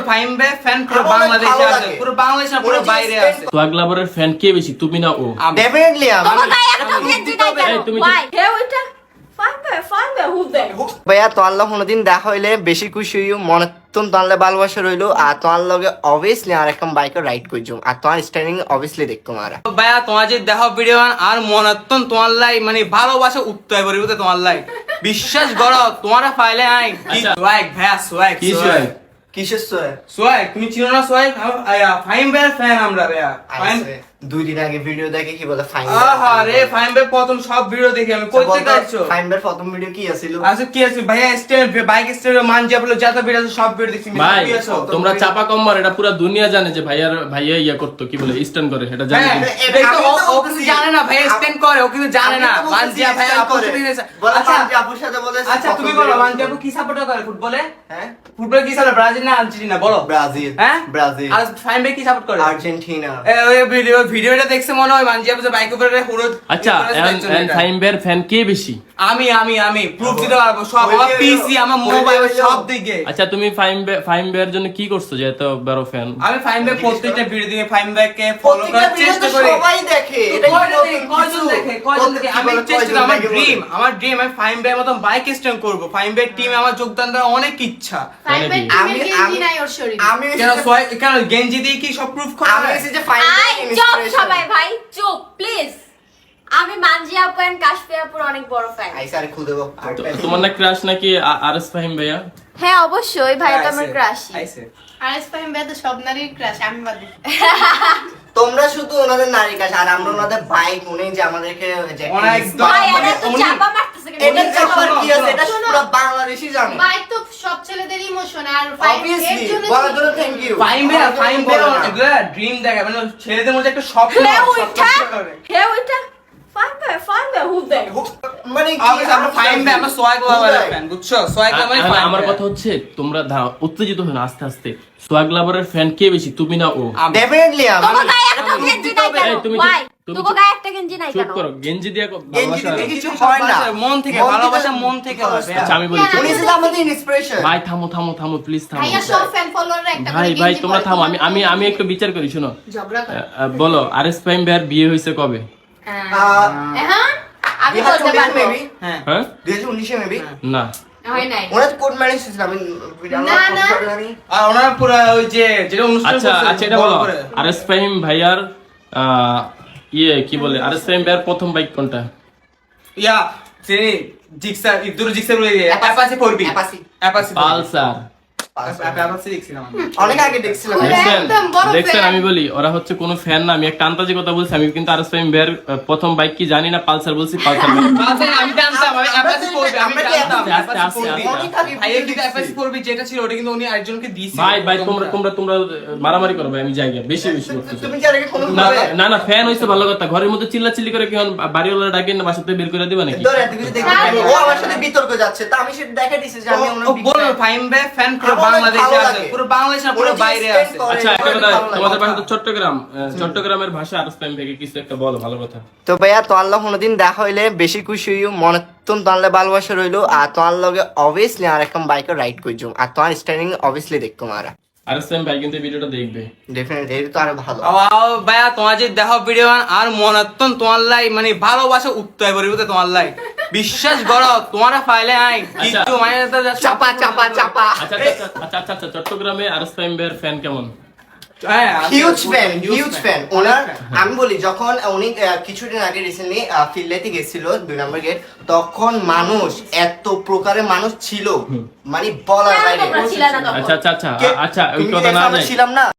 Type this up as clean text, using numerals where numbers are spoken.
ফাইম ভাই ফ্যান পুরো বাংলাদেশে আছে, পুরো বাংলাদেশ না পুরো বাইরে আছে। সোয়াগ লাভারের ফ্যান কে বেশি, তুমি না ও? ডেফিনেটলি ভাইয়া তো আল্লাহ কোনোদিন দেখা হইলে বেশি খুশি হইও, মনে তুন তাহলে ভালোবাসা রইলো। আর তোমার লগে অবভিয়াসলি আর একটা বাইকে রাইড করছুম, আর তোমার স্ট্যান্ডিং অবভিয়াসলি দেখতো মারা। ভাইয়া তোমার যে দেখো ভিডিও আর মনতন তোমার লাই মানে ভালোবাসা উঠতে হবে বলতে তোমার লাই বিশ্বাস করো তোমারা ফাইলে আই কি সোয়াগ ভাইয়া সোয়াগ কি সোয়াগ? কিসের সোয়াগ? সোয়াগ তুমি চিনো না সোয়াগ? ফাইম ভাইয়ের ফ্যান আমরা ভাইয়া। ফাইম 2 দিন আগে ভিডিও দেখে কি বলে ফাইন। আহা রে ফাইম ভাই প্রথম সব ভিডিও দেখি আমি কই থেকে আসছো? ফাইন ভাই প্রথম ভিডিও কি আছিল? আচ্ছা কি আছে ভাইয়া স্টেপ বাইক স্টেপ মান যাবলো যত ভিডিও আছে সব ভিডিও দেখছি। ভাই কি আছো তোমরা চাপা কম্বর, এটা পুরো দুনিয়া জানে যে ভাইয়া ইয়া করতো, কি বলে স্ট্যান্ড করে, সেটা জানে হ্যাঁ, কি? এটা তো ও কিছু জানে না ভাইয়া স্ট্যান্ড করে, ও কিছু জানে না। মানজিয়া ভাইয়া আপুর সাথে গেছে। আচ্ছা আপুর সাথে বলে আচ্ছা তুমি বলো মানজিয়া আপু কি সাপোর্ট করে ফুটবলে? হ্যাঁ ফুটবল কি সাপোর্ট ব্রাজিল না আর্জেন্টিনা বলো? ব্রাজিল। হ্যাঁ ব্রাজিল। আর ফাইম ভাই কি সাপোর্ট করে? আর্জেন্টিনা। ওই ভিডিওটা দেখছে মনে হয় মানজিয়া আপু বাইক উপরে হুড়। আচ্ছা ফাইম ভাইয়ের ফ্যান কে বেশি? আমি প্রুফ দিতে পারবো সব, আমার পিসি আমার মোবাইল সব দিকে। আচ্ছা তুমি ফাইম ভাইয়ের জন্য কি করছো যে এত বড় ফ্যান? আমি ফাইম ভাই প্রত্যেকটা ভিডিও দিয়ে ফাইম ভাইকে ফলো করার চেষ্টা করি। সবাই দেখে এটা কয়জন দেখে আমি চেষ্টা করি, আমার ড্রিম আমি ফাইম ভাইয়ের মতন বাইক স্ট্যান্ড করব। ফাইম ভাইয়ের টিমে আমার যোগদান দেওয়ার অনেক ইচ্ছা। আমি কেন গেঞ্জি দিয়ে কি সব প্রুফ করা আমি যায়? এসে যে ফাইন চুপ সবাই ভাই চুপ প্লিজ। আমি মানজিয়া আপু এন্ড কাশফিয়া আপুর অনেক বড় ফ্যান। আইসারে খুল দেব। তোমার না ক্রাশ নাকি আরএস ফাহিম ভাইয়া? হ্যাঁ অবশ্যই ভাই তো আমার ক্রাশ। আইছে আরএস ফাহিম ভাই তো সব নারীর ক্রাশ, আমি বাদ দিই। তোমরা শুধু ওনাদের নারী কাছে, আর আমরা ওনাদের বাইক উনি যে আমাদেরকে অনেক ভাই এরা তো চাপা মারতেছে কেন? এটা চাপার কি আছে? এটা পুরো বাংলাদেশী জানে। বাইক তো সব ছেলেদের ইমোশন, আর ফাহিম এর Obviously, জন্য বলার জন্য থ্যাংক ইউ। ফাইম ভাই এগুলা ড্রিম দেখে মানে ছেলেদের মধ্যে একটা স্বপ্ন হে সব উঠা চেষ্টা করে। হে উঠা ফান ভাই হু দে। মানে আমরা ফাইম ভাই আমরা সোয়াগ লাভারের ফ্যান বুঝছো? সোয়াগ লাভারের ফ্যান। আমার কথা হচ্ছে তোমরা উত্তেজিত হও না, আস্তে আস্তে। সোয়াগ লাভারের ফ্যান কে বেশি, তুমি না ও? ডেফিনেটলি তোমার গায়ে একটা গেঞ্জি নাই কেন? এই, তুমি ভাই তুমি তোমার গায়ে একটা গেঞ্জি নাই চুপ কেন? করো, গেঞ্জি দিয়ে গেঞ্জি ভালোবাসা। দিয়ে কিছু হয় না, মন থেকে ভালোবাসা মন থেকে হয় ভাই। আচ্ছা আমি বলি উনি ছিল আমাদের ইন্সপিরেশন। ভাই থামো প্লিজ থামো। ভাইয়া সব ফ্যান ফলোয়াররা একটা করে ভাই গেঞ্জি তোমরা পরে, থামো, তোমার আমি একটু বিচার করি, শোনো। ঝগড়া করে। বলো আরএস ফাহিম ভাইয়ের বিয়ে হয়েছে কবে? হ্যাঁ আমি বলতে পারবো। মেবি হ্যাঁ হ্যাঁ 2019 মেবি। না হয় নাই। ওরা কোড ম্যারেজ ছিল, আমি না। আর ওনারা পুরো ওই যে যেটা অনুষ্ঠান আচ্ছা এটা বলো আরএস ফাহিম ভাইয়ার কি বলে আরএস ফাহিম ভাইয়ার প্রথম বাইক কোনটা? ইয়া সে জিক্সার ইদুর জিক্সার অ্যাপাচি করবি অ্যাপাচি পালসার। অ্যাপাচি দেখছিলাম আমি। অনেক আগে দেখছিলাম। একদম বড় দেখছেন fan। আমি বলি ওরা হচ্ছে কোনো ফ্যান না, আমি একটা আন্তাজি কথা বলছি। আমি কিন্তু আরএস ফাহিম ভাইয়ার প্রথম বাইক কি জানি না, পালসার বলছি, পালসার আমি জানতাম আমি অ্যাপাচি করবি আমি আমরা কি জানতাম আস্তে, অ্যাপাচি আস্তে, করবি আস্তে। ভাই এর কিন্তু অ্যাপাচি করবি যেটা ছিল ওটা কিন্তু উনি আরেকজনকে দিয়েছে ভাই তোমরা মারামারি করো ভাই, আমি জায়গা বেশি করতেছো। তুমি কি আগে কোনো না ফ্যান হইছে ভালো কথা, ঘরের মধ্যে চিল্লাচিল্লি করে কি হন বাড়িওয়ালা ডাকেন না, বাসা থেকে বের করে দিবা নাকি? ধরে এত কিছু দেখতে পাই ও আমার সাথে বিতর্ক যাচ্ছে, তা আমি সেটা দেখে দিছি যে আমি ওনার ও বলো ফাইম ভাই ফ্যান পুরো বাংলাদেশে আছে, পুরো বাংলাদেশ না পুরো বাইরে আছে। আচ্ছা একটা কথা, তোমাদের বাসা তো চট্টগ্রামের ভাষা আরএস ফাহিম ভাইকে কিছু একটা বলো ভালো কথা। তো ভাইয়া তো আল্লাহ কোনোদিন দেখা হইলে বেশি খুশি হইও, মনে তুন তাহলে ভালোবাসা রইলো। আর তোমার লগে অবভিয়াসলি আর একটা বাইকে রাইড করছুম, আর তোমার স্ট্যান্ডিং অবভিয়াসলি দেখতো মারা। আরএস ফাহিম ভাই কিন্তু ভিডিওটা দেখবে ডেফিনেটলি এটা তো আরো ভালো। ভাইয়া তোমার যে দেখো ভিডিও আর মনতন তোমার লাই মানে ভালোবাসা উঠতে হবে বলতে তোমার লাই বিশ্বাস করো তোমারা ফাইলে আই কিছু মানে চাপা। আচ্ছা চট্টগ্রামে আরএস ফাহিম ভাইয়ের ফ্যান কেমন? হিউজ ফ্যান ওনার। আমি বলি যখন উনি কিছুদিন আগে রিসেন্টলি ফিল্ডেতে গেছিল 2 নম্বর গেট, তখন মানুষ এত প্রকারের মানুষ ছিল মানে বলার বাইরে। তোমরা ছিলে না তখন। আচ্ছা ওই কথা না আমরা ছিলাম না।